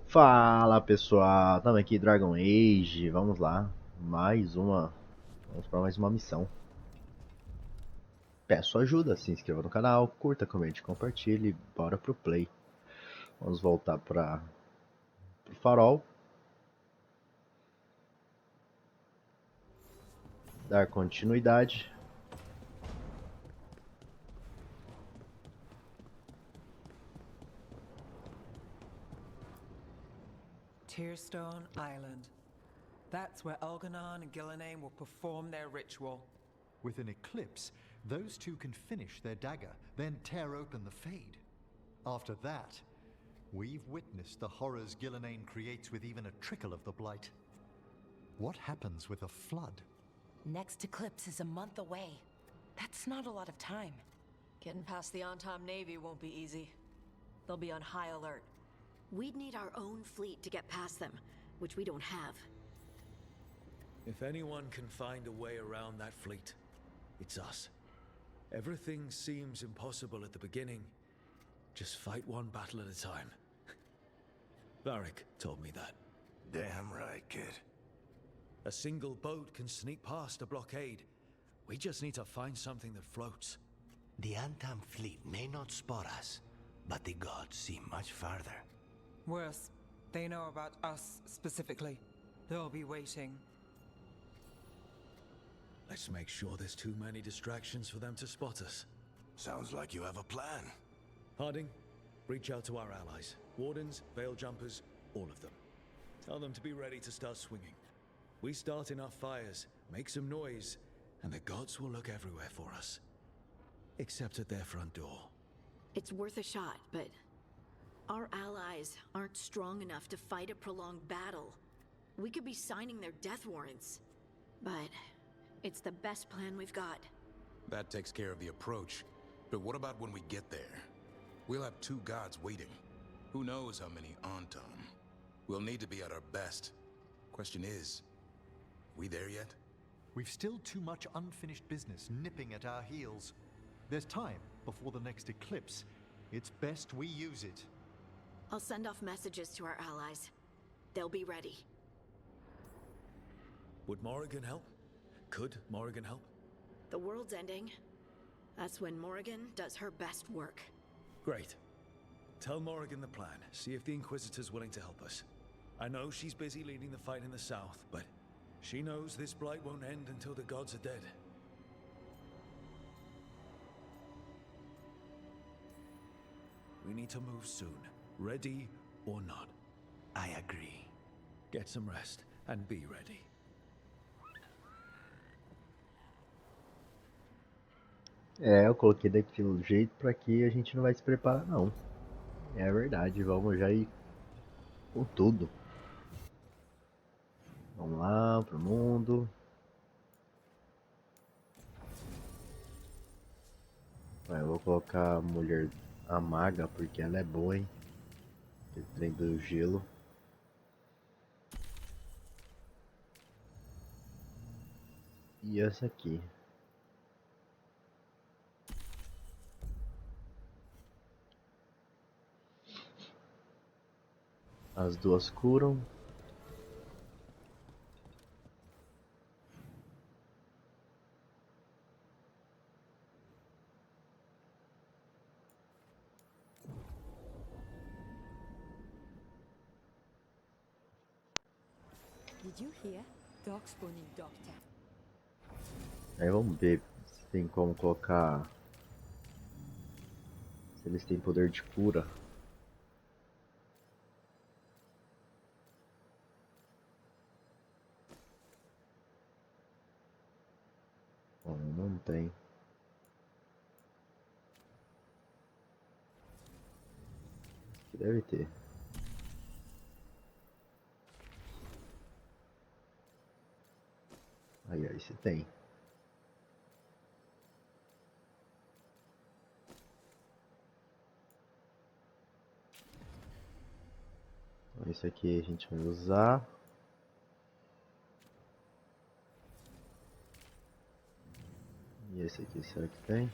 Fala pessoal, estamos aqui Dragon Age, vamos lá, vamos para mais uma missão. Peço ajuda, se inscreva no canal, curta, comente, compartilhe, bora pro play. Vamos voltar para o farol, dar continuidade. Tearstone Island. That's where Elganon and Gillenane will perform their ritual. With an eclipse, those two can finish their dagger, then tear open the Fade. After that, we've witnessed the horrors Gillenane creates with even a trickle of the Blight. What happens with a flood? Next eclipse is a month away. That's not a lot of time. Getting past the on-time Navy won't be easy. They'll be on high alert. We'd need our own fleet to get past them, which we don't have. If anyone can find a way around that fleet, it's us. Everything seems impossible at the beginning. Just fight one battle at a time. Varric told me that. Damn right, kid. A single boat can sneak past a blockade. We just need to find something that floats. The Antam fleet may not spot us, but the gods see much farther. Worse, they know about us specifically. They'll be waiting. Let's make sure there's too many distractions for them to spot us. Sounds like you have a plan. Harding, reach out to our allies. Wardens, veil jumpers, all of them. Tell them to be ready to start swinging. We start enough fires, make some noise, and the gods will look everywhere for us. Except at their front door. It's worth a shot, but our allies aren't strong enough to fight a prolonged battle. We could be signing their death warrants. But it's the best plan we've got. That takes care of the approach. But what about when we get there? We'll have two gods waiting. Who knows how many Antam? We'll need to be at our best. Question is, we there yet? We've still too much unfinished business nipping at our heels. There's time before the next eclipse. It's best we use it. I'll send off messages to our allies. They'll be ready. Would Morrigan help? Could Morrigan help? The world's ending. That's when Morrigan does her best work. Great. Tell Morrigan the plan. See if the Inquisitor's willing to help us. I know she's busy leading the fight in the south, but she knows this blight won't end until the gods are dead. We need to move soon. Ready or not. I agree. Get some rest and be ready. Eu coloquei daquele jeito para que a gente não vai se preparar não. É verdade, vamos já ir com tudo. Vamos lá pro mundo. Eu vou colocar a mulher, a maga, porque ela é boa, hein? Aquele trem do gelo. E essa aqui. As duas curam. Did you hear? Dog spawning doctor. Aí vamos ver se tem como colocar. Se eles têm poder de cura. Bom, não tem. Aqui deve ter. Aí, se tem. Então, isso aqui a gente vai usar. E esse aqui, será que tem?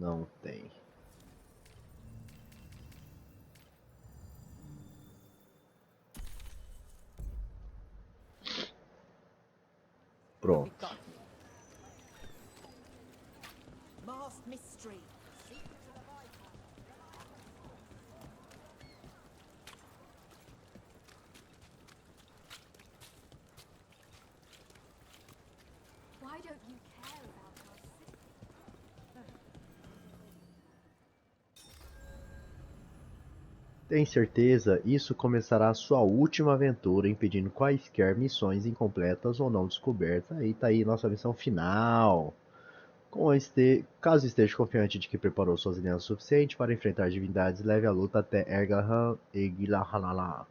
Não tem. Pronto. Masked mystery. Why don't you care about our Tem certeza? Isso começará a sua última aventura, impedindo quaisquer missões incompletas ou não descobertas. Aí tá aí nossa missão final. Caso esteja confiante de que preparou suas alianças o suficiente para enfrentar divindades, leve a luta até Ergahan e Gilahalala.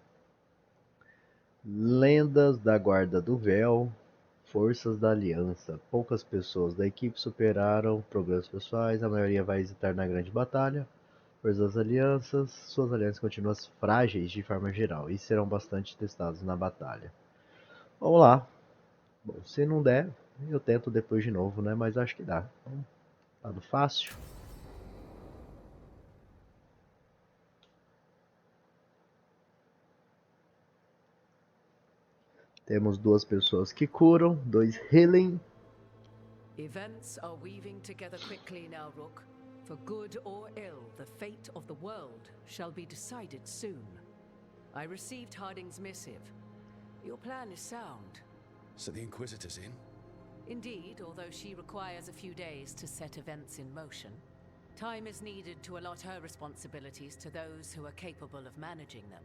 Lendas da Guarda do Véu, Forças da Aliança. Poucas pessoas da equipe superaram problemas pessoais, a maioria vai hesitar na grande batalha. Forças das Alianças, suas alianças continuam frágeis de forma geral e serão bastante testados na batalha. Vamos lá. Bom, se não der, eu tento depois de novo, né? Mas acho que dá. Então, tá no fácil. Temos duas pessoas que curam, dois healing. Events are weaving together quickly now, Rook. For good or ill, the fate of the world shall be decided soon. I received Harding's missive. Your plan is sound. So the Inquisitor's in? Indeed, although she requires a few days to set events in motion. Time is needed to allot her responsibilities to those who are capable of managing them.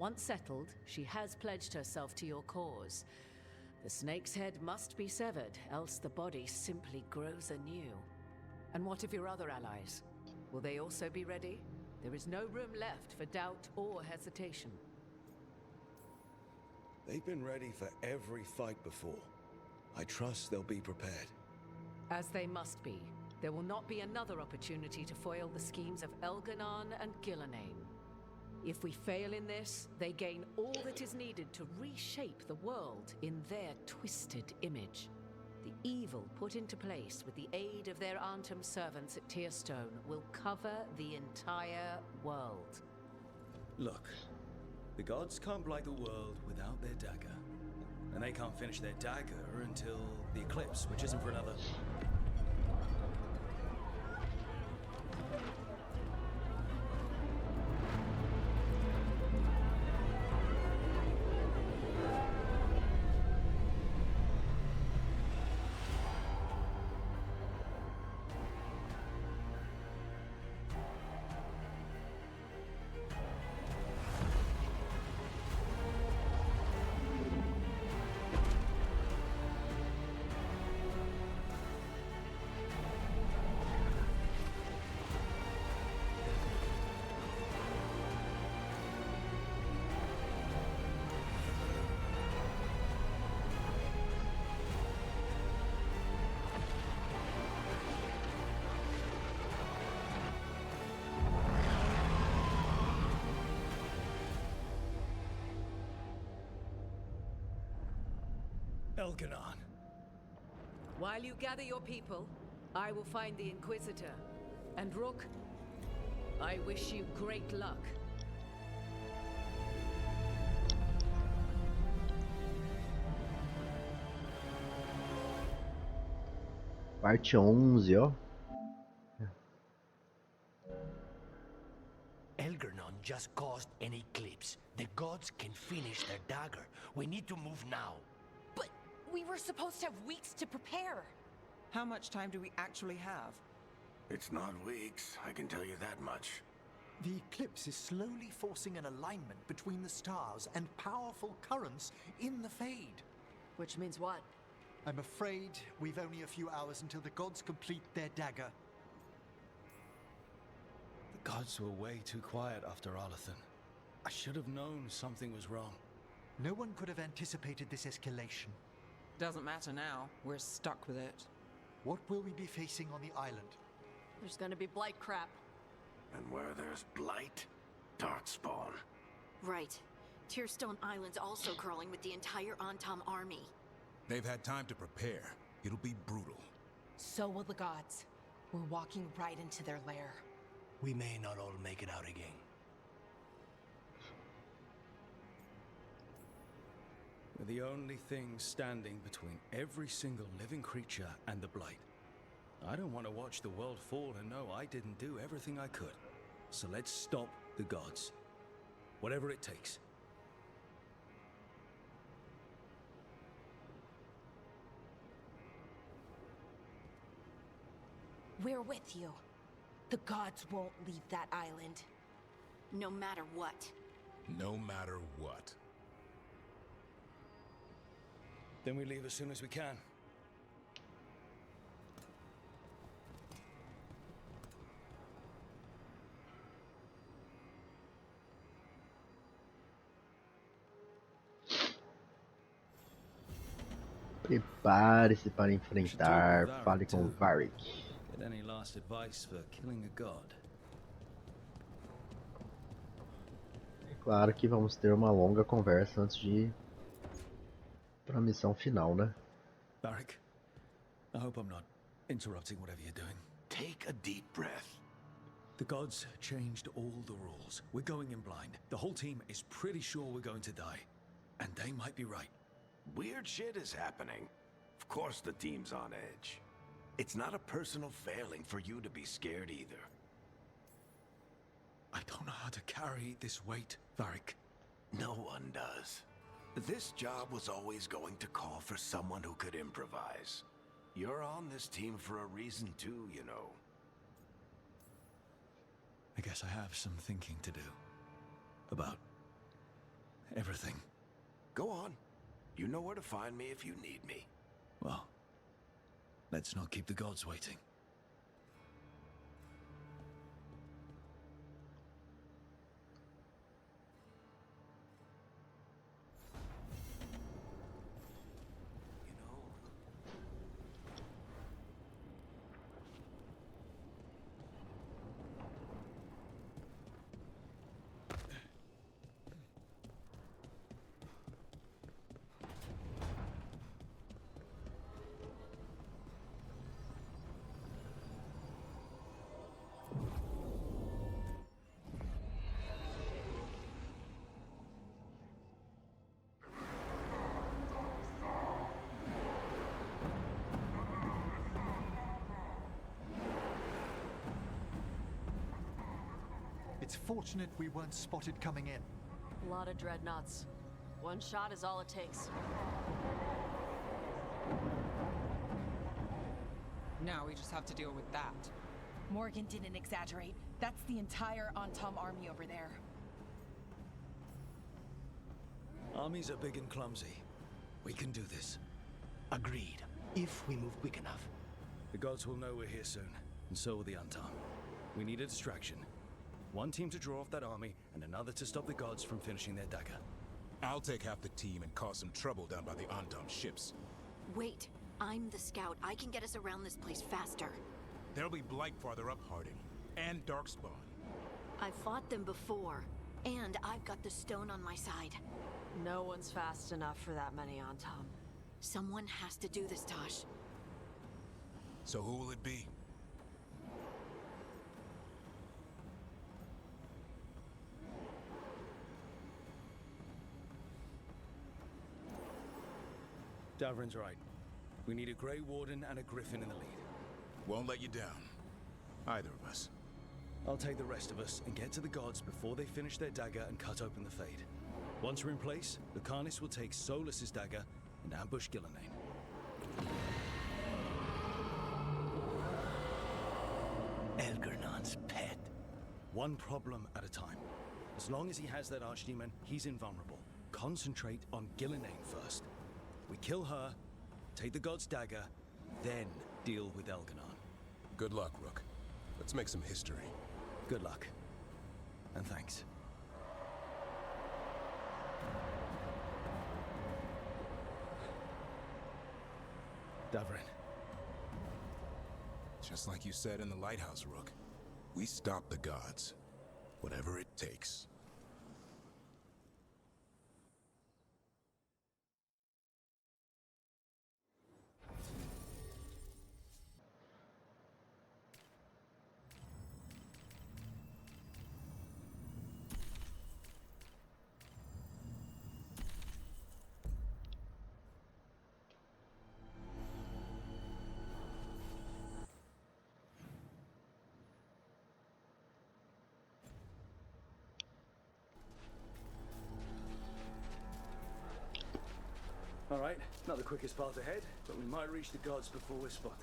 Once settled, she has pledged herself to your cause. The snake's head must be severed, else the body simply grows anew. And what of your other allies? Will they also be ready? There is no room left for doubt or hesitation. They've been ready for every fight before. I trust they'll be prepared. As they must be. There will not be another opportunity to foil the schemes of Elganon and Gillenane. If we fail in this, they gain all that is needed to reshape the world in their twisted image. The evil put into place with the aid of their Antum servants at Tearstone will cover the entire world. Look, the gods can't blight the world without their dagger. And they can't finish their dagger until the eclipse, which isn't for another... Elganon. While you gather your people, I will find the Inquisitor. And Rook, I wish you great luck. Parte 11, ó. Elganon just caused an eclipse. The gods can finish their dagger. We need to move now. But we were supposed to have weeks to prepare. How much time do we actually have? It's not weeks, I can tell you that much. The eclipse is slowly forcing an alignment between the stars and powerful currents in the fade. Which means what? I'm afraid we've only a few hours until the gods complete their dagger. The gods were way too quiet after Arlathan. I should have known something was wrong. No one could have anticipated this escalation. Doesn't matter now. We're stuck with it. What will we be facing on the island? There's gonna be blight crap. And where there's blight, darkspawn. Right. Tearstone Island's also crawling with the entire Antom army. They've had time to prepare. It'll be brutal. So will the gods. We're walking right into their lair. We may not all make it out again. We're the only thing standing between every single living creature and the Blight. I don't want to watch the world fall and know I didn't do everything I could. So let's stop the gods. Whatever it takes. We're with you. The gods won't leave that island. No matter what. No matter what. Then we leave as soon as we can. Prepare-se para enfrentar. Fale com Varric. Get any last advice for killing a god? É claro que vamos ter uma longa conversa antes de ir para a missão final, né? Varric, I hope I'm not interrupting whatever you're doing. Take a deep breath. The gods changed all the rules. We're going in blind. The whole team is pretty sure we're going to die. And they might be right. Weird shit is happening. Of course the team's on edge. It's not a personal failing for you to be scared either. I don't know how to carry this weight, Varric. No one does. This job was always going to call for someone who could improvise. You're on this team for a reason too, you know. I guess I have some thinking to do. About everything. Go on. You know where to find me if you need me. Well, let's not keep the gods waiting. It's fortunate we weren't spotted coming in. A lot of dreadnoughts. One shot is all it takes. Now we just have to deal with that. Morgan didn't exaggerate. That's the entire Antom army over there. Armies are big and clumsy. We can do this. Agreed. If we move quick enough. The gods will know we're here soon, and so will the Antom. We need a distraction. One team to draw off that army, and another to stop the gods from finishing their dagger. I'll take half the team and cause some trouble down by the Antom ships. Wait, I'm the scout. I can get us around this place faster. There'll be Blight farther up, Harding. And Darkspawn. I've fought them before, and I've got the stone on my side. No one's fast enough for that many on Tom. Someone has to do this, Tosh. So who will it be? Davrin's right. We need a Grey Warden and a Griffin in the lead. Won't let you down. Either of us. I'll take the rest of us and get to the gods before they finish their dagger and cut open the Fade. Once we're in place, the Carnis will take Solus's dagger and ambush Gillenane. Elgernon's pet. One problem at a time. As long as he has that archdemon, he's invulnerable. Concentrate on Gillenane first. We kill her, take the god's dagger, then deal with Elganon. Good luck, Rook. Let's make some history. Good luck. And thanks. Davrin. Just like you said in the lighthouse, Rook. We stop the gods. Whatever it takes. Not the quickest path ahead, but we might reach the gods before we're spotted.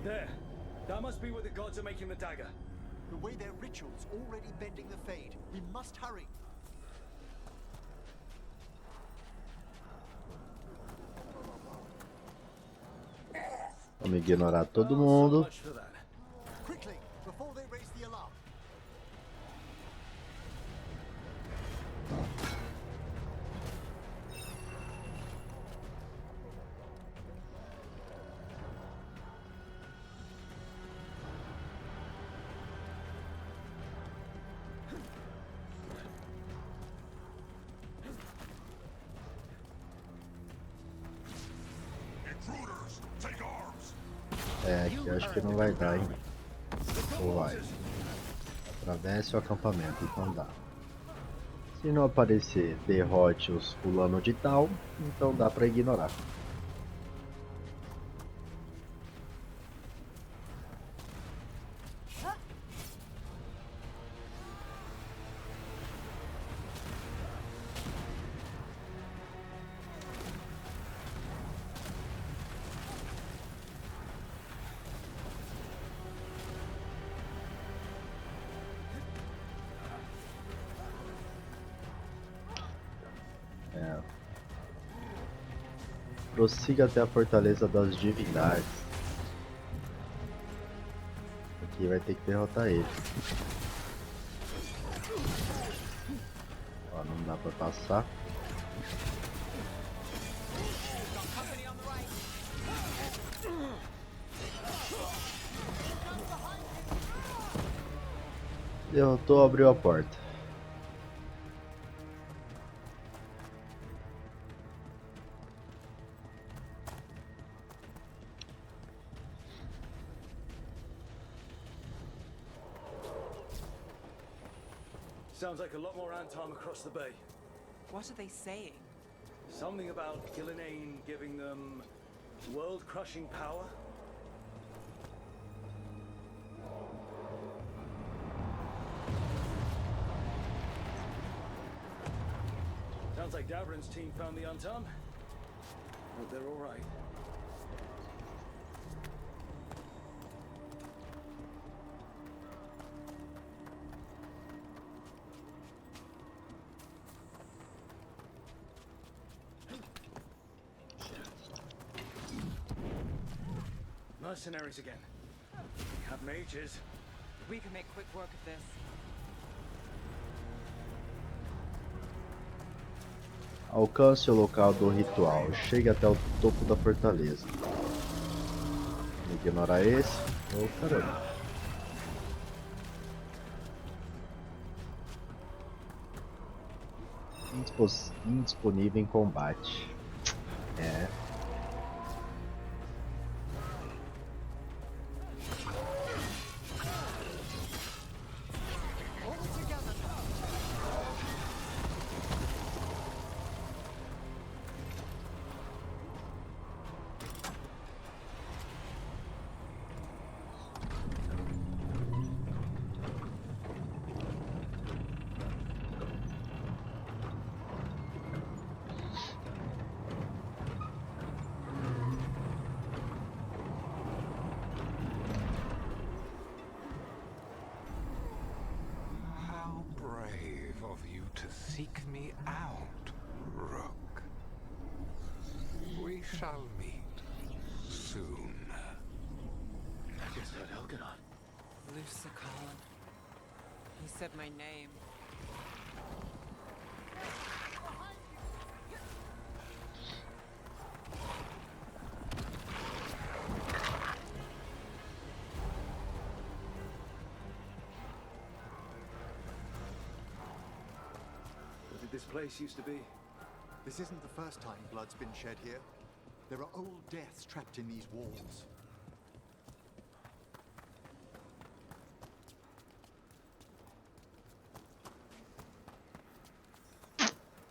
There. That must be where the gods are making the dagger. The way their rituals already bending the fade. We must hurry. Vamos ignorar todo mundo. Quickly, before they raise the alarm. É, aqui eu acho que não vai dar, hein? Ou vai? Atravesse o acampamento, então dá. Se não aparecer derrote-os fulano de tal, então dá pra ignorar. Prossiga até a Fortaleza das Divindades. Aqui vai ter que derrotar ele. Ó, não dá pra passar. Derrotou, abriu a porta. Sounds like a lot more Antom across the bay. What are they saying? Something about Gillenane giving them world-crushing power? Sounds like Davran's team found the Antom. But they're all right. Mercenaries again. We have mages. We can make quick work of this. Alcance o local do ritual. Chegue até o topo da fortaleza. Ignorar esse. Oh, caramba. Indisponível em combate. É. Seek me out, Rook. We shall meet soon. I just heard Elganon. Lucican. He said my name. This place used to be. This isn't the first time blood's been shed here. There are old deaths trapped in these walls.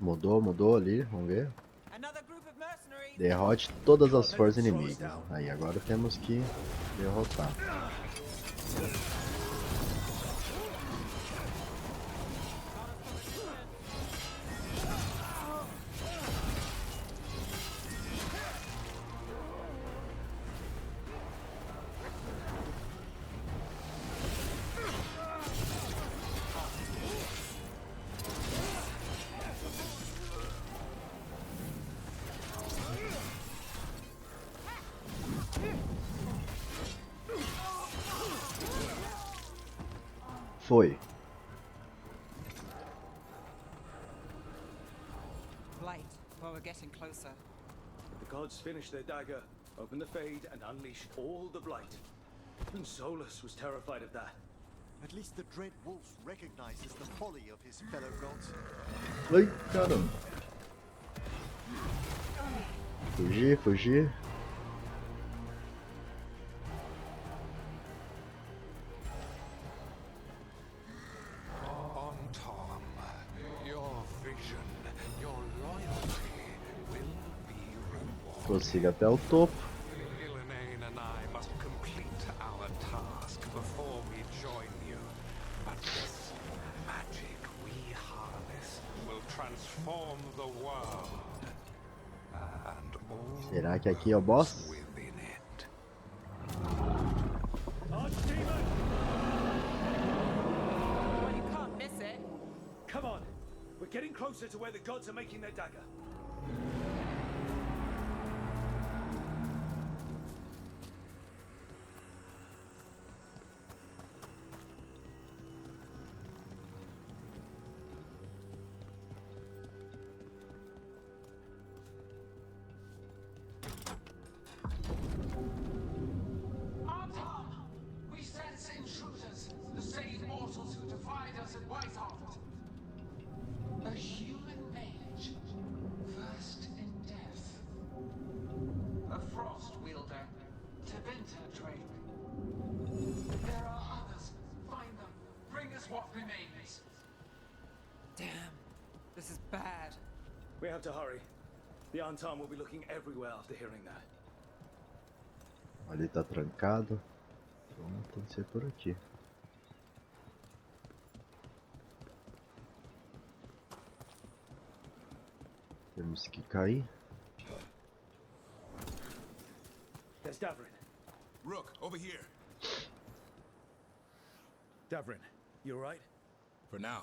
Mudou ali, vamos ver. Another group of mercenaries. Derrote todas as forças inimigas. Aí agora temos que derrotar. Foi. Blight. Well, we're getting closer. If the gods finish their dagger, open the Fade and unleash all the blight. Even Solus was terrified of that. At least the Dread Wolf recognizes the folly of his fellow gods. Ai, caramba. Fugir. Prossiga até o topo. And I must complete our task before we join you. But this magic we harness will transform the world. And all Será que aqui é o boss? within it. Archdemon! Well, you can't miss it. Come on! We're getting closer to where the gods are making their dagger. Damn. This is bad. We have to hurry. The Antam will be looking everywhere after hearing that. Ali tá trancado. Então tem que ser por aqui. Temos que cair. There's Davrin. Rook, over here. Davrin, you alright? For now.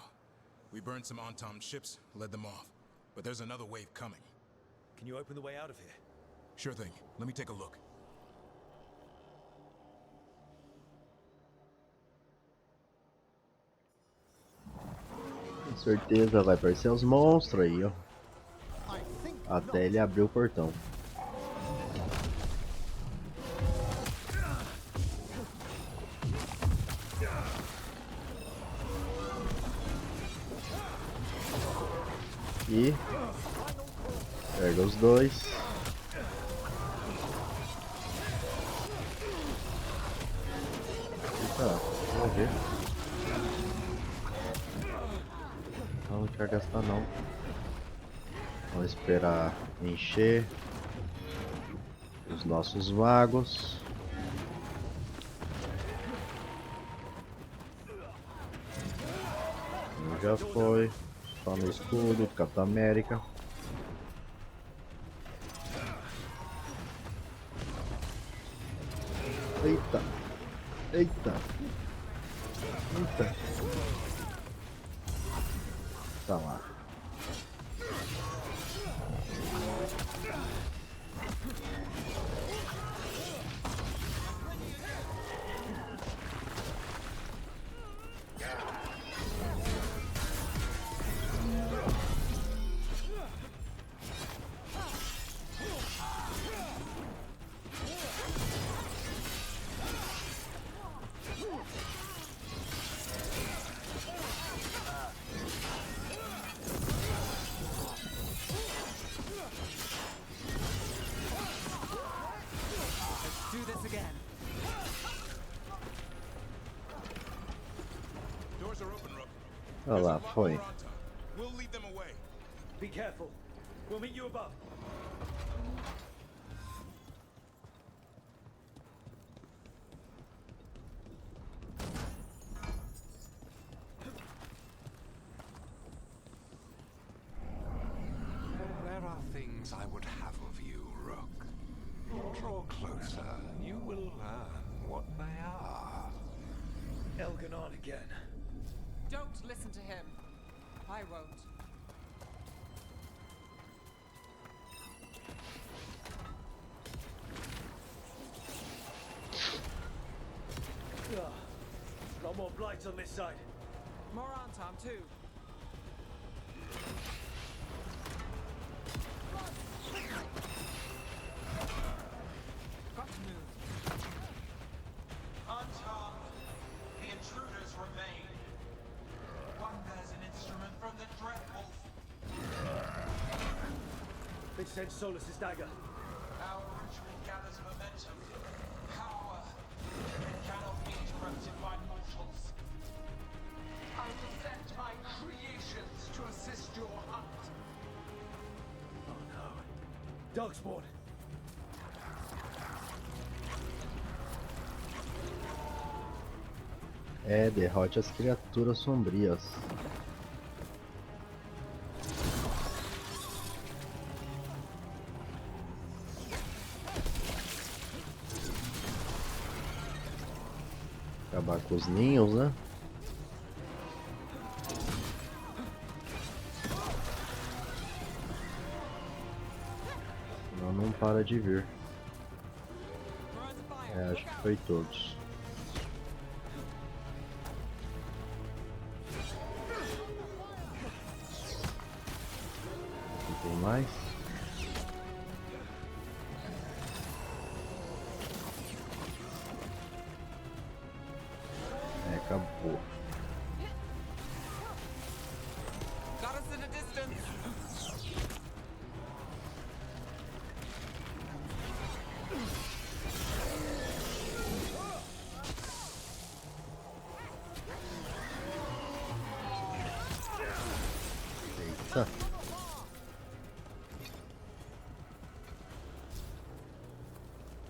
We burned some Antom ships, led them off. But there's another wave coming. Can you open the way out of here? Sure thing. Let me take a look. Com certeza vai aparecer os monstros aí, ó. Até ele abrir o portão. E pega os dois. Eita, vamos ver. Não quer gastar não. Vamos esperar encher os nossos magos. Um já foi. Só no escudo, Capitão América. Eita! Eita! Eita! Tá lá. Olha lá, foi. We'll lead them away. Be careful. We'll meet you above. There are things I would have of you, Rook. Draw closer. You will learn what they are. Elganon again. Don't listen to him. I won't. Got more blights on this side. More Anton too. Got to move. Anton, the intruders remain. One bears an instrument from the Dreadwolf. They sent Solus's dagger. Our ritual gathers momentum, power. It cannot be interrupted by mortals. I will send my creations to assist your hunt. Oh no. Darkspawn. Derrote as criaturas sombrias. Acabar com os ninhos, né? Senão não para de vir. Acho que foi todos. Aqui tem mais. Acabou. Got us in a distance. Eita.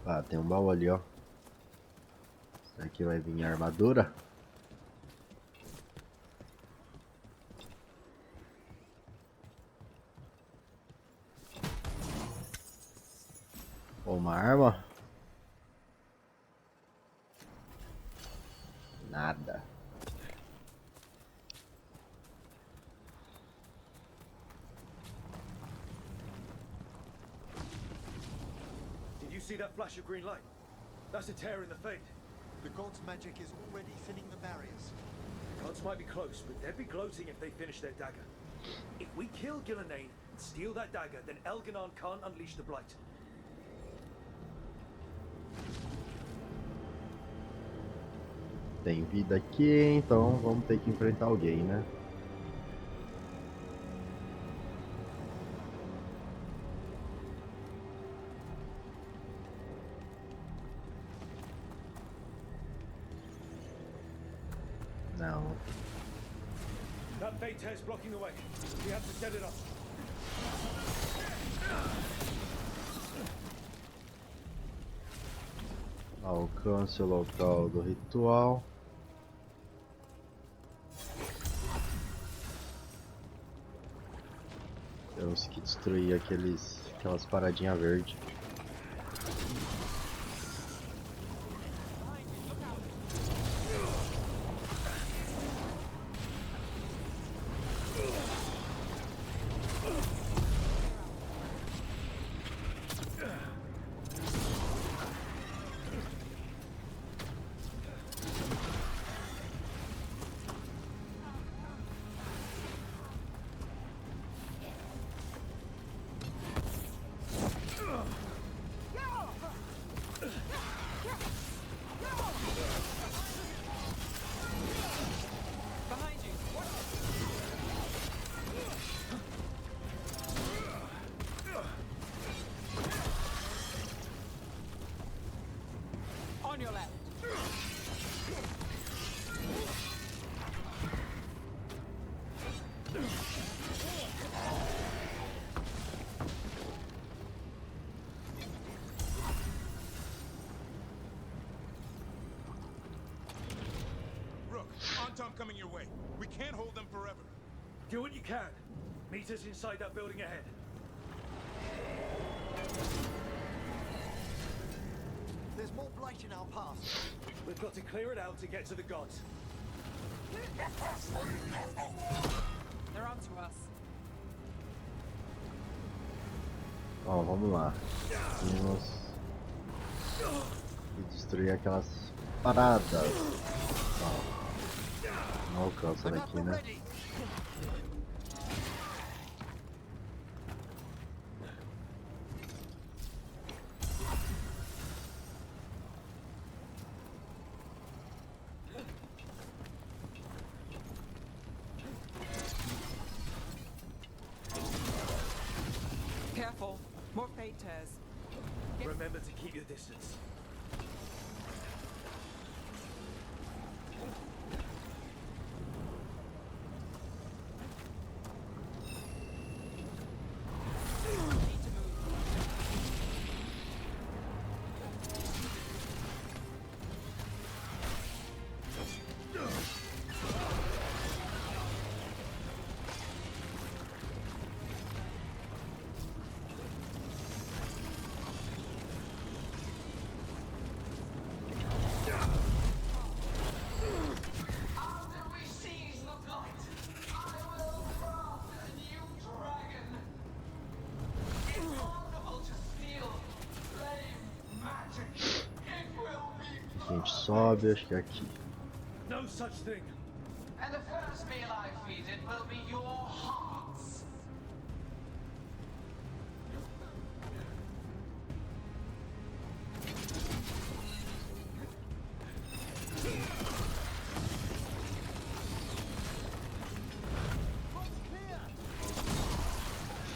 Ah, tem um baú ali, ó. Isso aqui vai vir a armadura. Uma arma? Nada. Did you see that flash of green light? That's a tear in the fate. The god's magic is already thinning the barriers. The gods might be close, but they'd be gloating if they finish their dagger. If we kill Gillenane and steal that dagger, then Elganon can't unleash the blight. Tem vida aqui, então vamos ter que enfrentar alguém, né? Não. That fate tear's blocking the way. We have to set it up. Alcance o local do ritual. Temos que destruir aquelas paradinhas verdes. Untom coming your way. We can't hold them forever. Do what you can. Meet us inside that building ahead. There's more blight in our path. We've got to clear it out to get to the gods. They're on to us. Ó, vamos lá. Vamos destruir aquelas paradas. Ó, não alcança daqui, né? Careful. More fate tears. Remember to keep your distance. A gente sobe, acho que é aqui. No such thing. And the first meal I feed it will be your hearts.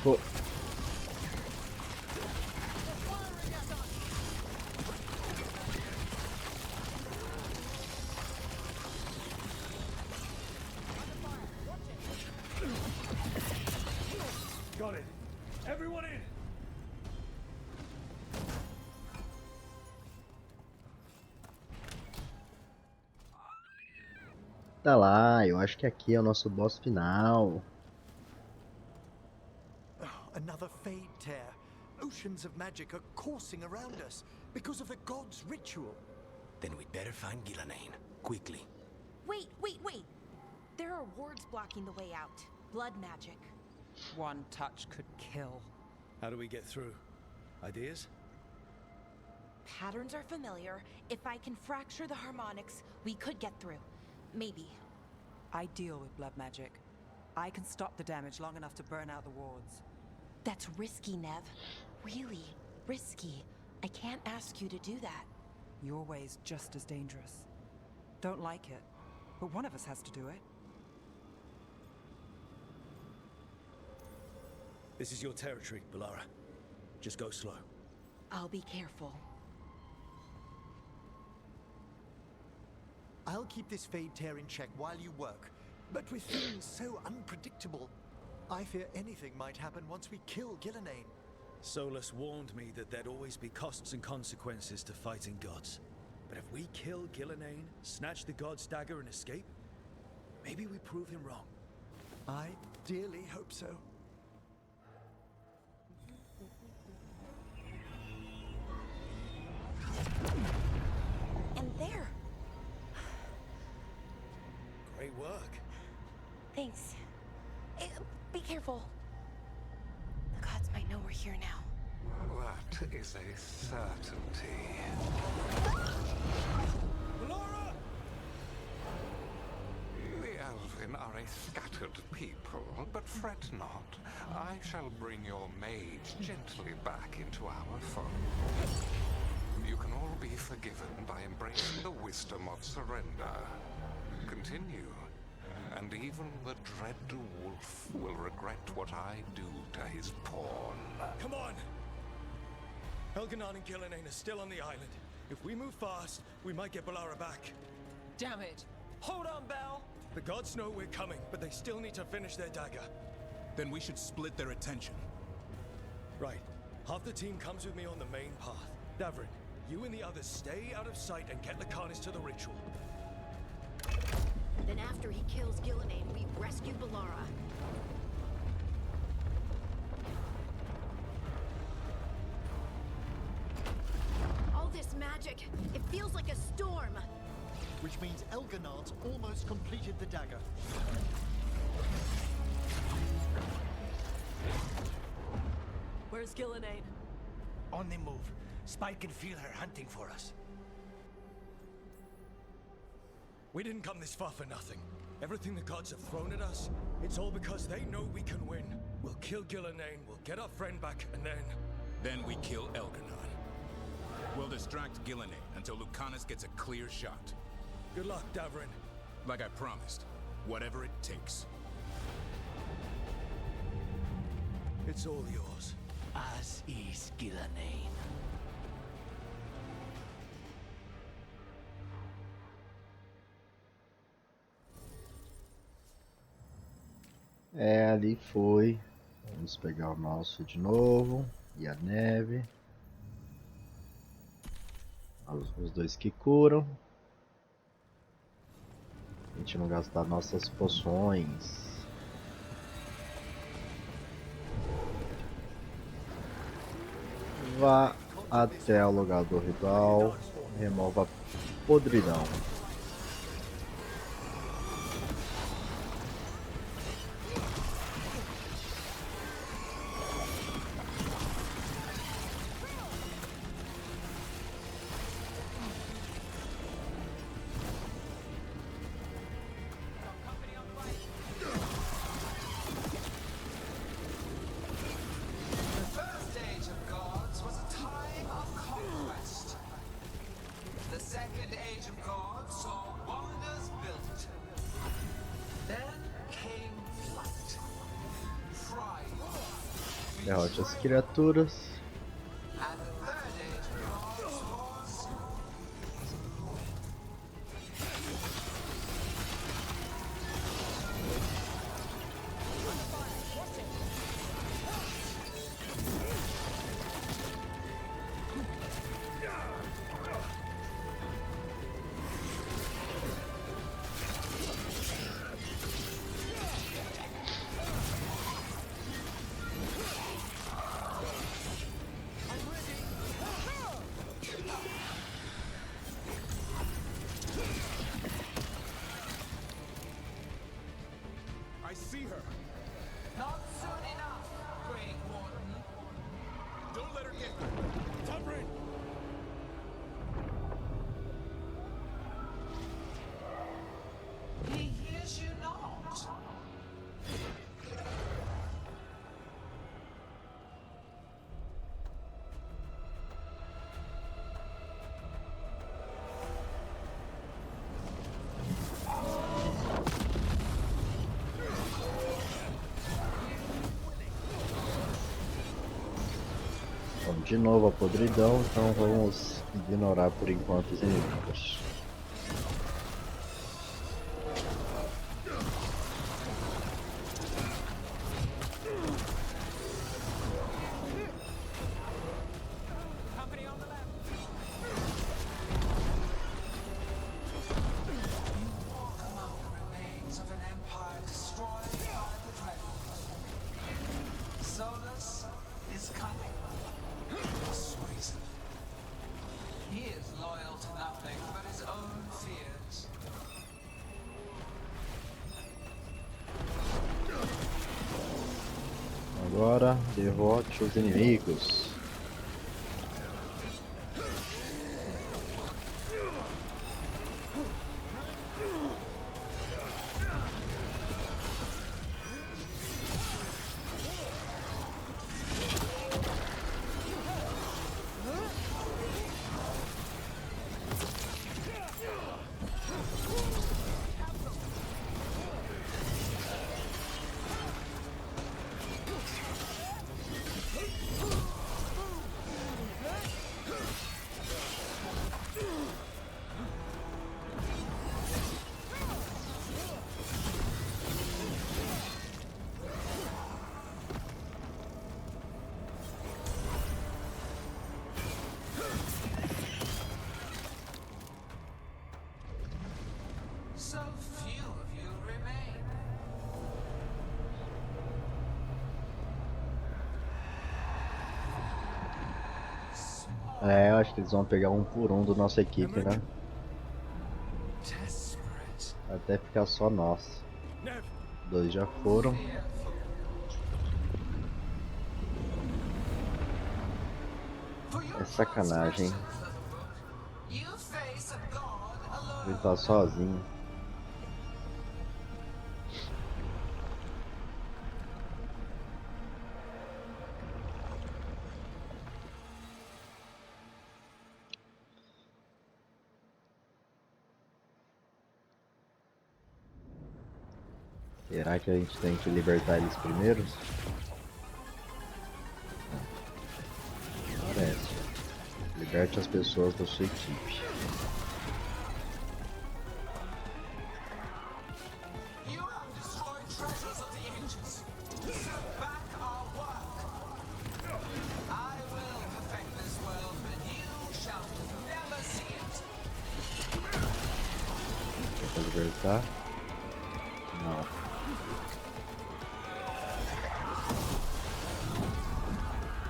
Pô. Got it. Everyone in. Tá lá, eu acho que aqui é o nosso boss final. Another fade tear. Oceans of magic are coursing around us because of the god's ritual. Then we'd better find Gillenane, quickly. Wait. There are wards blocking the way out. Blood magic. One touch could kill. How do we get through? Ideas? Patterns are familiar. If I can fracture the harmonics, we could get through. Maybe. I deal with blood magic. I can stop the damage long enough to burn out the wards. That's risky, Nev. Really risky. I can't ask you to do that. Your way's just as dangerous. Don't like it, but one of us has to do it. This is your territory, Balara. Just go slow. I'll be careful. I'll keep this fade tear in check while you work. But with things so unpredictable, I fear anything might happen once we kill Gillenane. Solus warned me that there'd always be costs and consequences to fighting gods. But if we kill Gillenane, snatch the god's dagger and escape, maybe we prove him wrong. I dearly hope so. And there. Great work. Thanks. Be careful. The gods might know we're here now. That is a certainty. Balara! The Elven are a scattered people, but fret not. I shall bring your mage gently back into our fold. You can all be forgiven by embracing the wisdom of surrender. Continue, and even the dread wolf will regret what I do to his pawn. Come on! Elganon and Gillenane are still on the island. If we move fast, we might get Balara back. Damn it! Hold on, Belle! The gods know we're coming, but they still need to finish their dagger. Then we should split their attention. Right. Half the team comes with me on the main path. Davrin, you and the others stay out of sight and get the Carnage to the ritual. The and after he kills Gillenane, we rescue Bellara. All this magic, it feels like a storm. Which means Elgonard's almost completed the dagger. Where's Gillenane? On the move. Spike can feel her hunting for us. We didn't come this far for nothing. Everything the gods have thrown at us, it's all because they know we can win. We'll kill Gillenane, we'll get our friend back, and then... Then we kill Elgonard. We'll distract Gillenane until Lucanus gets a clear shot. Good luck, Davrin. Like I promised, whatever it takes. It's all yours. As is Gillenane. É, ali foi. Vamos pegar o mouse de novo. E a neve. Os dois que curam. A gente não gastar nossas poções. Vá até o lugar do ritual. Remova a podridão. Derrote as criaturas. Not soon enough, Great Warden. Don't let her get you. Davrin! He hears you not. Bom, de novo a podridão, então vamos ignorar por enquanto os inimigos. Agora derrote os inimigos. É, eu acho que eles vão pegar um por um do nossa equipe, né? Até ficar só nós. 2 já foram. É sacanagem, hein? Ele tá sozinho. Será que a gente tem que libertar eles primeiro? Parece. Liberte as pessoas da sua equipe. Quer libertar? Não.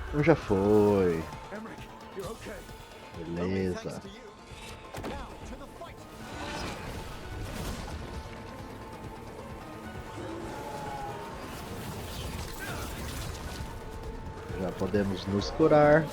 Então já foi. Beleza. Já podemos nos curar.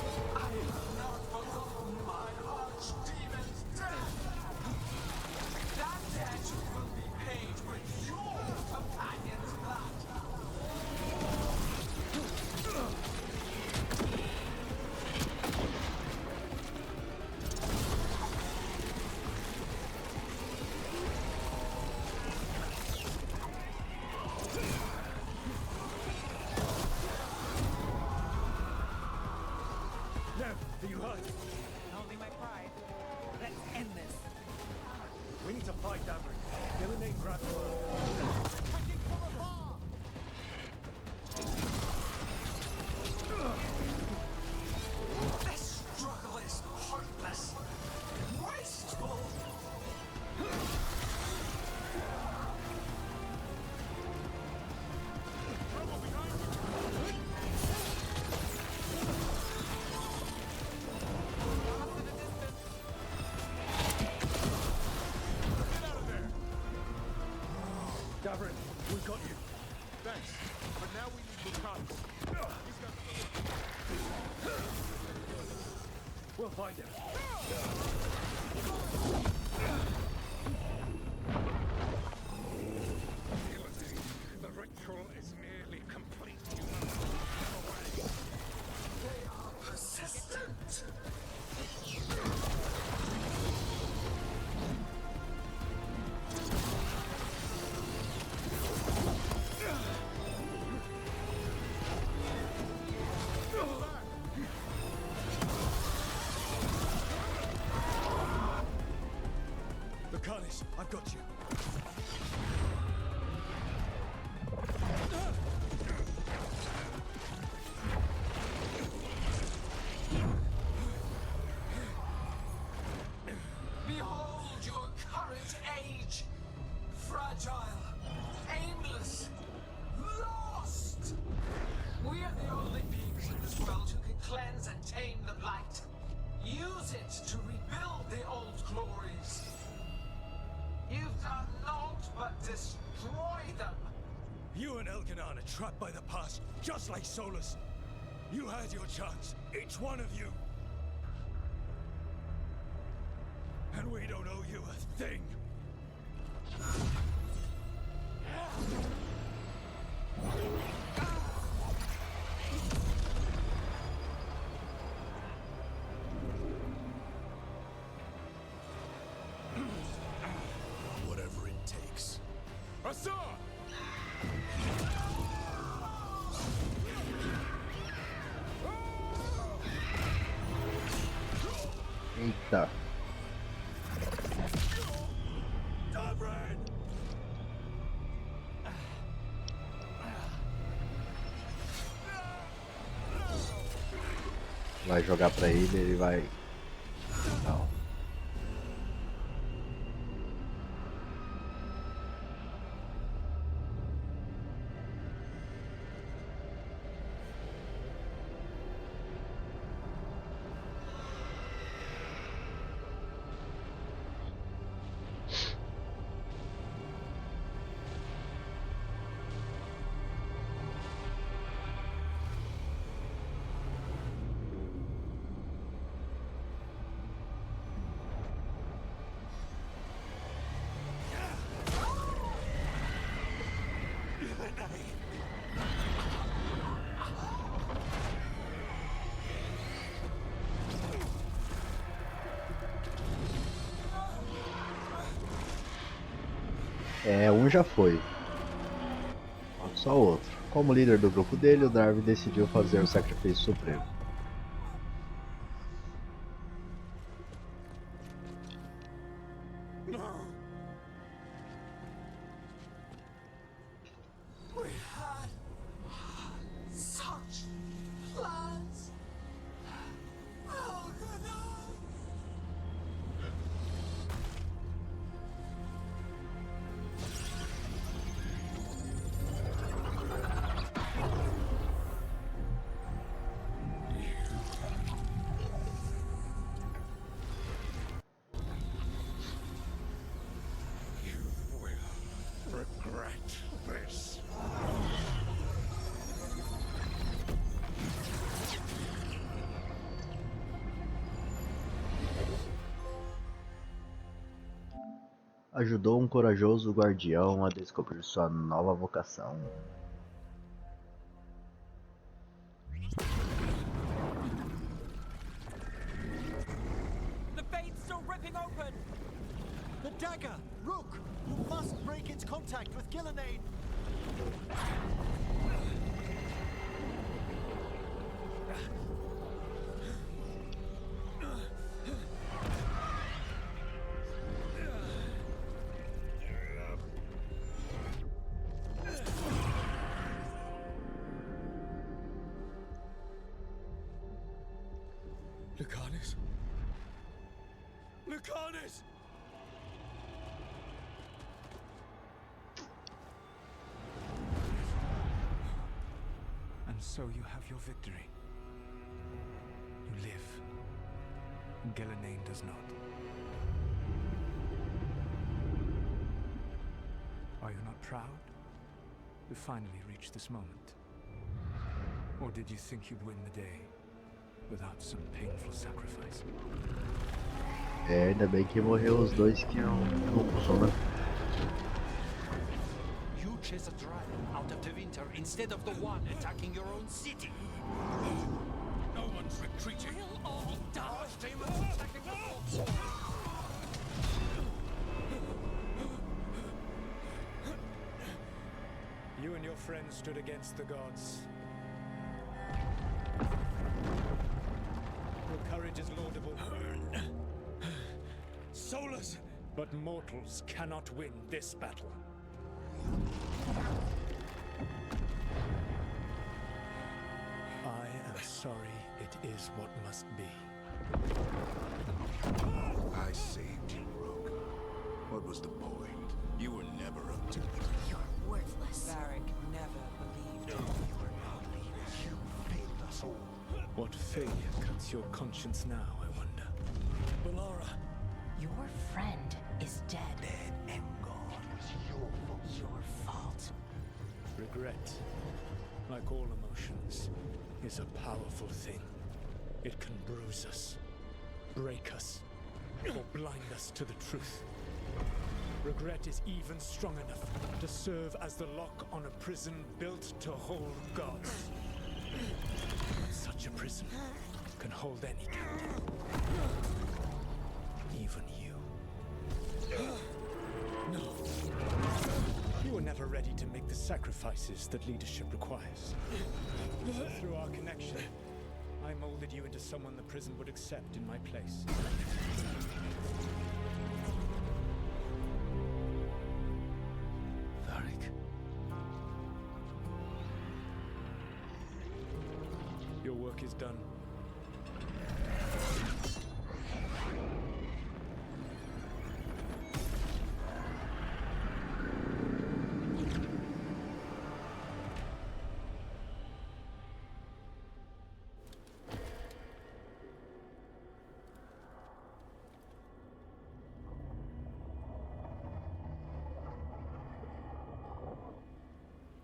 Only my pride. Let's end this. We need to fight Davrin. Eliminate Grant. This struggle is hopeless. Wasteful. Davrin, we got you. Thanks. But now we need Lucanus. We'll find him. The ritual is nearly complete. They are persistent. Lucanus, I've got you. Behold your current age. Fragile, aimless, lost. We are the only beings in this world who can cleanse and tame the blight. Use it to rebuild the old glories. You've done naught but destroy them. You and Elganon are trapped by the past, just like Solus. You had your chance, each one of you. And we don't owe you a thing. Whatever it takes. Assad! Eita. Vai jogar pra ele vai... Não. Um já foi. Só outro. Como líder do grupo dele, o Darwin decidiu fazer o sacrifício supremo. We had such plans. Regret this. Ajudou um corajoso guardião a descobrir sua nova vocação. The fade's still ripping open. The dagger! Rook! You must break its contact with Gillenane! Lucanus? Lucanus! And so you have your victory. You live. Gillenane does not. Are you not proud to finally reach this moment? Or did you think you'd win the day without some painful sacrifice? Ainda bem que morreu os dois que não funcionam. You chase a dragon out of the winter instead of the one attacking your own city. No one's retreating. We'll all die. Demons attacking the fortress. You and your friends stood against the gods. Your courage is laudable. Solus! But mortals cannot win this battle. I am sorry, it is what must be. I saved you, Rogue. What was the point? You were never up to it. You're worthless. Varric never believed You were not leaders. You failed us all. What failure cuts your conscience now, I wonder? Balara! Your friend is dead. Dead and gone. It was your fault. Your fault. Regret, like all emotions, is a powerful thing. It can bruise us, break us, or blind us to the truth. Regret is even strong enough to serve as the lock on a prison built to hold gods. Such a prison can hold any captive. Even you. No. You were never ready to make the sacrifices that leadership requires. Through our connection, I molded you into someone the prison would accept in my place. Varric? Your work is done.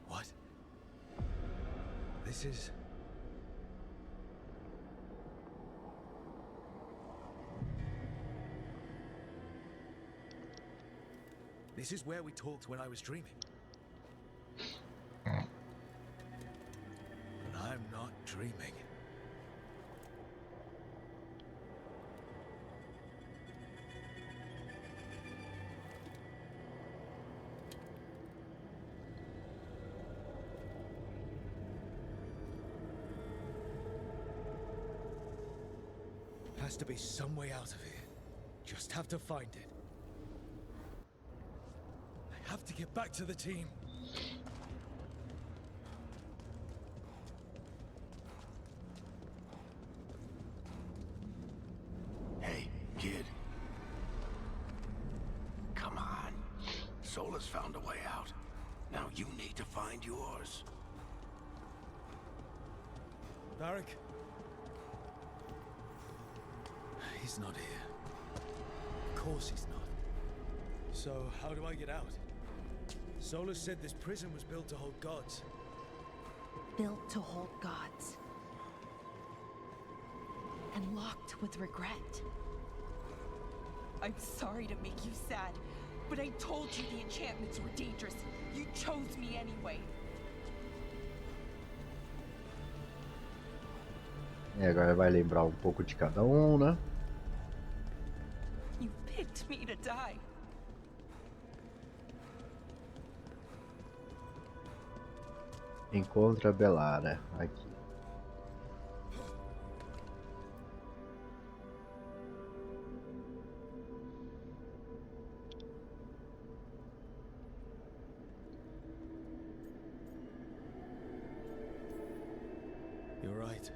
What? This is... This is where we talked when I was dreaming. But I'm not dreaming. has to be some way out of here. Just have to find it. I have to get back to the team. Hey, kid. Come on. Solus found a way out. Now you need to find yours. Varric? He's not here. Of course he's not. So, how do I get out? Solus said this prison was built to hold gods. Built to hold gods. And locked with regret. I'm sorry to make you sad, but I told you the enchantments were dangerous. You chose me anyway. E agora vai lembrar um pouco de cada um, né? You picked me to die. Encontra a Belara aqui. You're right.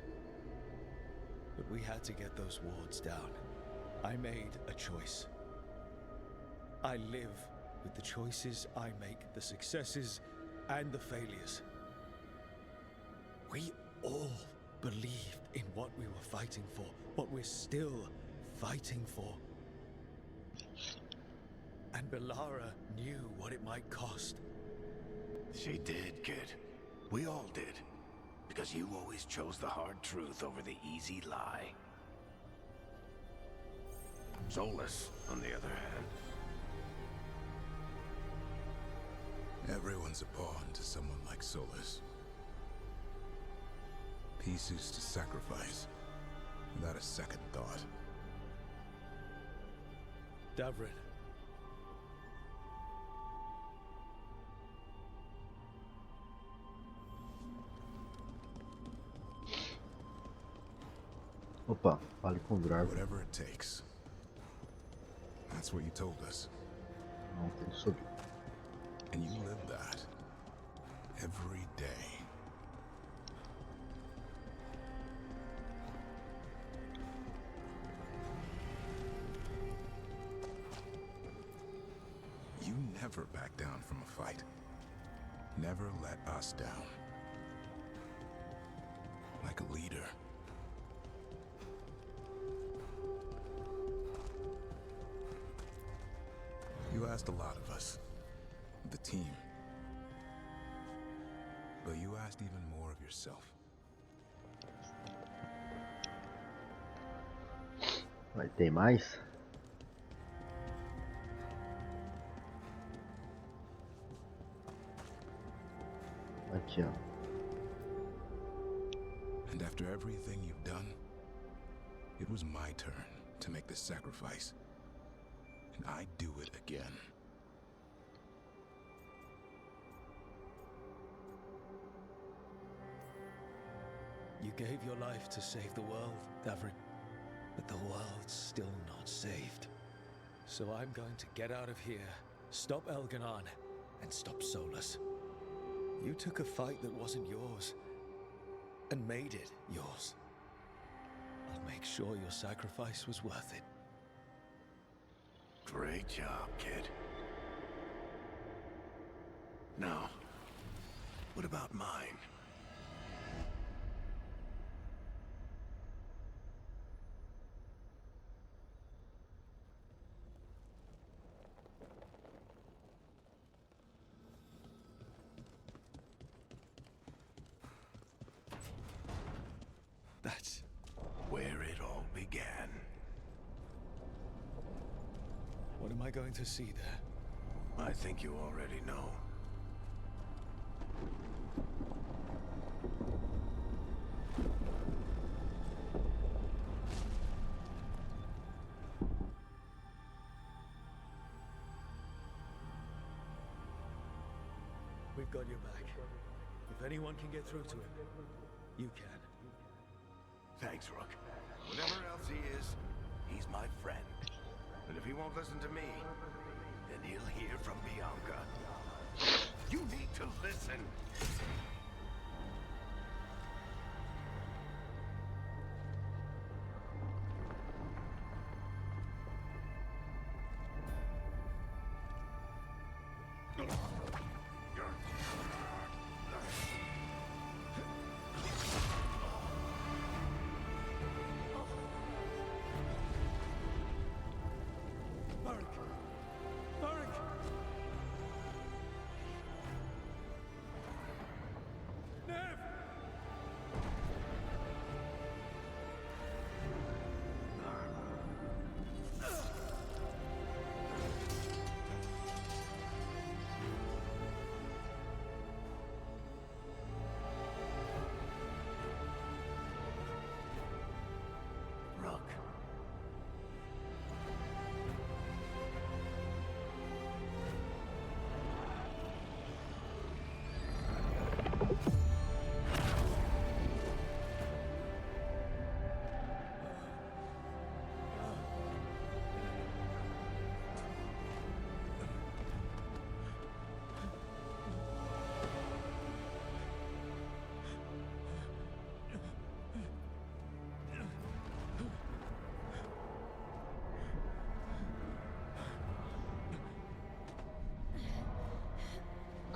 But we had to get those wards down. I made a choice. I live with the choices I make, the successes and the failures. We all believed in what we were fighting for, what we're still fighting for. And Belara knew what it might cost. She did, kid. We all did. Because you always chose the hard truth over the easy lie. Solus, on the other hand. Everyone's a pawn to someone like Solus. Pieces to sacrifice, without a second thought. Davrin. Opa, fale com o Drago. Whatever it takes. That's what you told us. Não, tem que subir. And you live that every day. You never back down from a fight. Never let us down. Like a leader. You asked a lot of us, the team. But you asked even more of yourself. Vai ter mais? Aqui, ó. And after everything you've done, it was my turn to make the sacrifice. And I'd do it again. You gave your life to save the world, Davrin. But the world's still not saved. So I'm going to get out of here, stop Elganon, and stop Solus. You took a fight that wasn't yours, and made it yours. I'll make sure your sacrifice was worth it. Great job, kid. Now, what about mine? That's where it all began. What am I going to see there? I think you already know. We've got your back. If anyone can get through to him, you can. Thanks, Rook. Whatever else he is, he's my friend. But if he won't listen to me, then he'll hear from Bianca. You need to listen.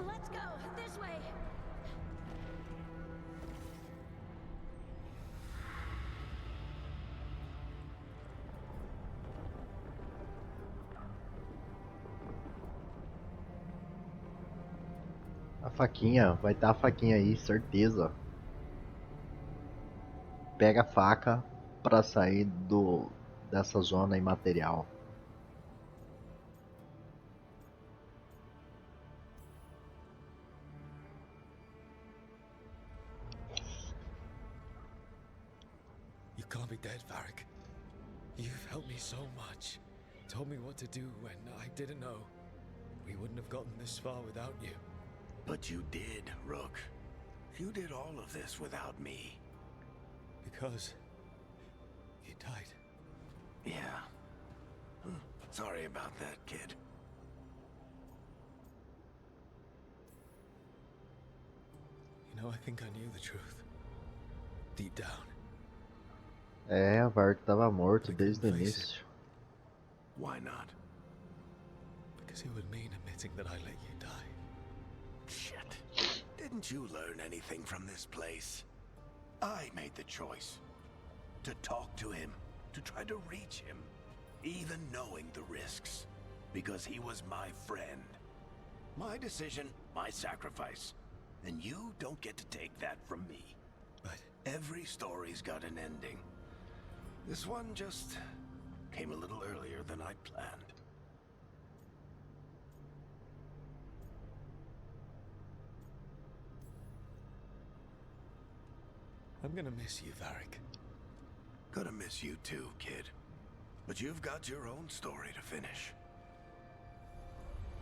Let's go this way. A faquinha, vai estar a faquinha aí, certeza. Pega a faca pra sair dessa zona imaterial. You can't be dead, Varric. You've helped me so much. Told me what to do when I didn't know. We wouldn't have gotten this far without you. But you did, Rook. You did all of this without me. Because you died. Yeah. Sorry about that, kid. You know, I think I knew the truth. Deep down. É, a Varric tava morto desde o início. Why not? Because it would mean admitting that I let you die. Shit. Didn't you learn anything from this place? I made the choice. To talk to him. To try to reach him. Even knowing the risks. Because he was my friend. My decision, my sacrifice. And you don't get to take that from me. But every story's got an ending. This one just came a little earlier than I'd planned. I'm gonna miss you, Varric. Gonna miss you too, kid. But you've got your own story to finish.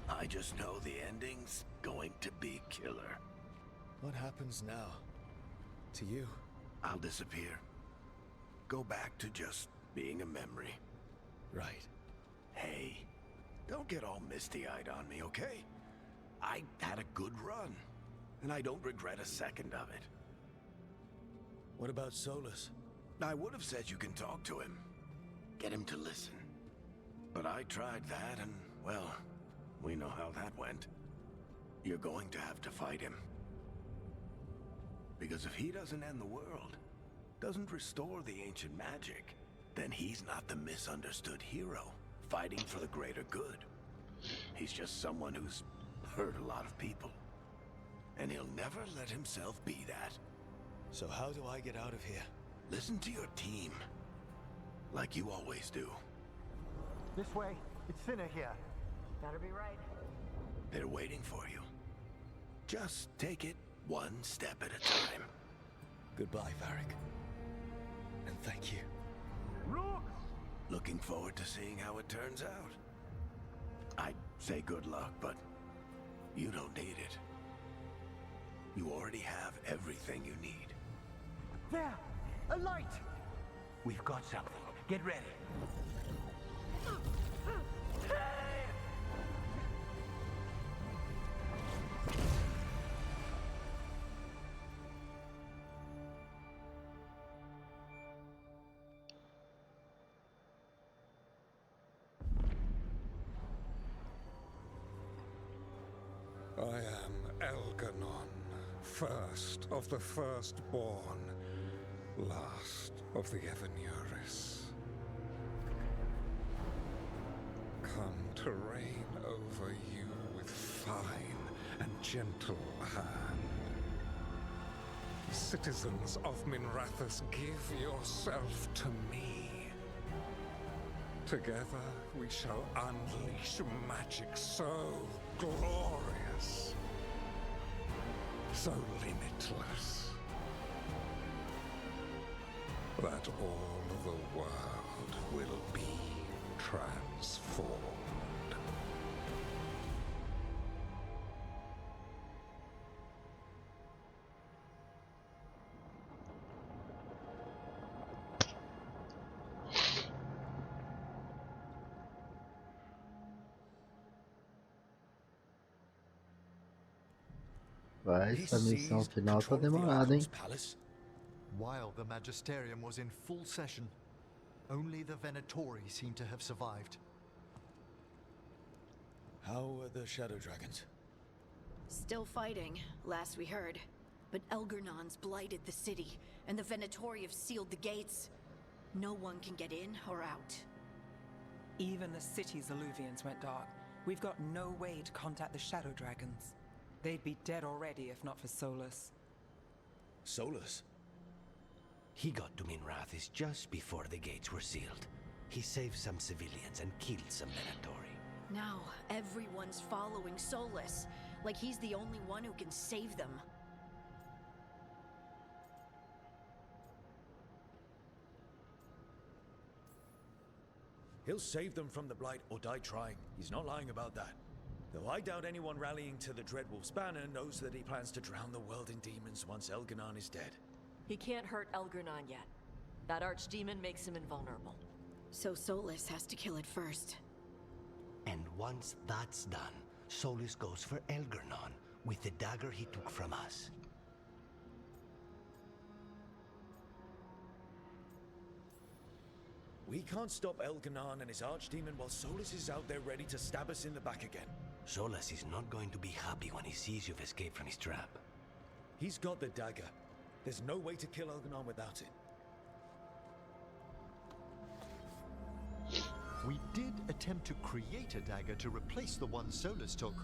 I just know the ending's going to be killer. What happens now? To you? I'll disappear. Go back to just being a memory. Right. Hey, don't get all misty-eyed on me, okay? I had a good run, and I don't regret a second of it. What about Solus? I would have said you can talk to him. Get him to listen. But I tried that, and, well, we know how that went. You're going to have to fight him. Because if he doesn't end the world, doesn't restore the ancient magic, then he's not the misunderstood hero, fighting for the greater good. He's just someone who's hurt a lot of people. And he'll never let himself be that. So how do I get out of here? Listen to your team. Like you always do. This way. It's thinner here. Better be right. They're waiting for you. Just take it one step at a time. Goodbye, Varric. And thank you. Rook! Looking forward to seeing how it turns out. I'd say good luck, but you don't need it. You already have everything you need. There! A light! We've got something. Get ready. I am Elganon, first of the firstborn, last of the Evenuris. Come to reign over you with fine and gentle hand. Citizens of Minrathous, give yourself to me. Together we shall unleash magic so glorious, so limitless, that all the world will be transformed. Vai, essa missão final tá demorada, hein? While the Magisterium was in full session, only the Venatori seemed to have survived. How are the Shadow Dragons? Still fighting, last we heard. But Elgernon's blighted the city, and the Venatori have sealed the gates. No one can get in or out. Even the city's Alluvians went dark. We've got no way to contact the Shadow Dragons. They'd be dead already if not for Solus. Solus? He got to Minrathous just before the gates were sealed. He saved some civilians and killed some Venatori. Now, everyone's following Solus, like he's the only one who can save them. He'll save them from the Blight or die trying. He's not lying about that. Though I doubt anyone rallying to the Dreadwolf's banner knows that he plans to drown the world in demons once Elganon is dead. He can't hurt Elganon yet. That archdemon makes him invulnerable. So Solus has to kill it first. And once that's done, Solus goes for Elganon with the dagger he took from us. We can't stop Elganon and his archdemon while Solus is out there ready to stab us in the back again. Solus is not going to be happy when he sees you've escaped from his trap. He's got the dagger. There's no way to kill Elganon without it. We did attempt to create a dagger to replace the one Solus took.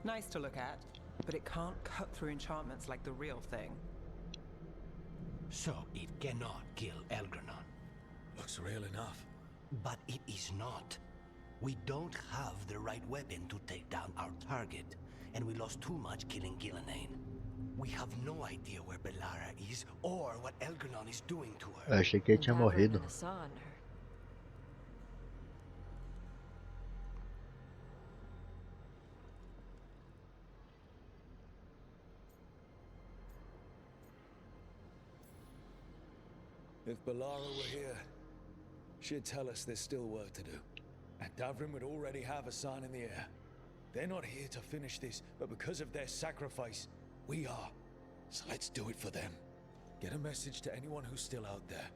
Nice to look at, but it can't cut through enchantments like the real thing. So it cannot kill Elganon. Looks real enough. But it is not. We don't have the right weapon to take down our target, and we lost too much killing Gillenane. We have no idea where Bellara is or what Elganon is doing to her. Eu achei que ele tinha morrido. If Bellara were here, she'd tell us there's still work to do. And Davrim would already have a sign in the air. They're not here to finish this, but because of their sacrifice, we are. So let's do it for them. Get a message to anyone who's still out there.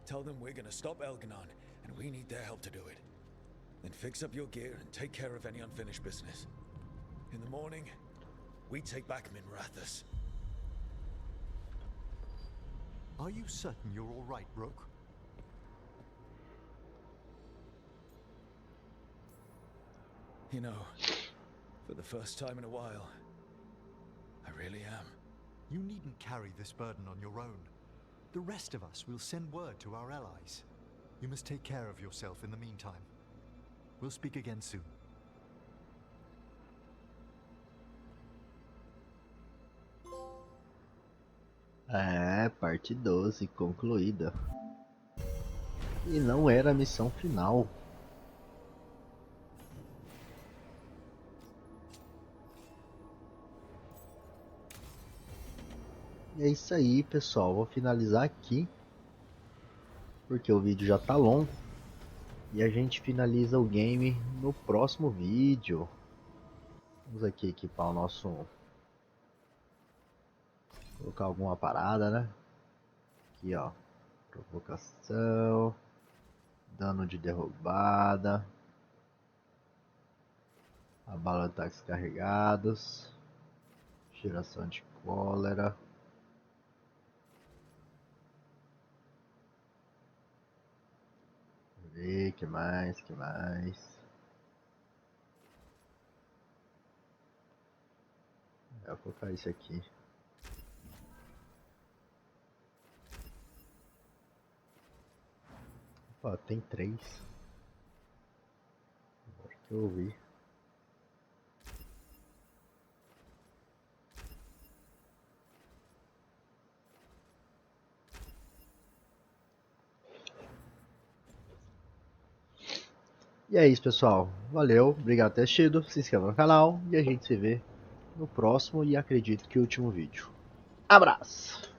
Tell them we're gonna stop Elganon, and we need their help to do it. Then fix up your gear and take care of any unfinished business. In the morning, we take back Minrathous. Are you certain you're all right, Roke? You know, for the first time in a while, I really am. You needn't carry this burden on your own. The rest of us will send word to our allies. You must take care of yourself in the meantime. We'll speak again soon. Parte 12 concluída. E não era a missão final. é isso aí, pessoal. Vou finalizar aqui, porque o vídeo já tá longo. E a gente finaliza o game no próximo vídeo. Vamos aqui equipar o nosso... Colocar alguma parada, né? Aqui, ó. Provocação. Dano de derrubada. Abala ataques carregados. Geração de cólera. Ver, que mais, que mais? Eu vou colocar isso aqui. Ó, tem 3. Agora que eu vi. E é isso, pessoal. Valeu, obrigado por ter assistido. Se inscreva no canal e a gente se vê no próximo e acredito que último vídeo. Abraço!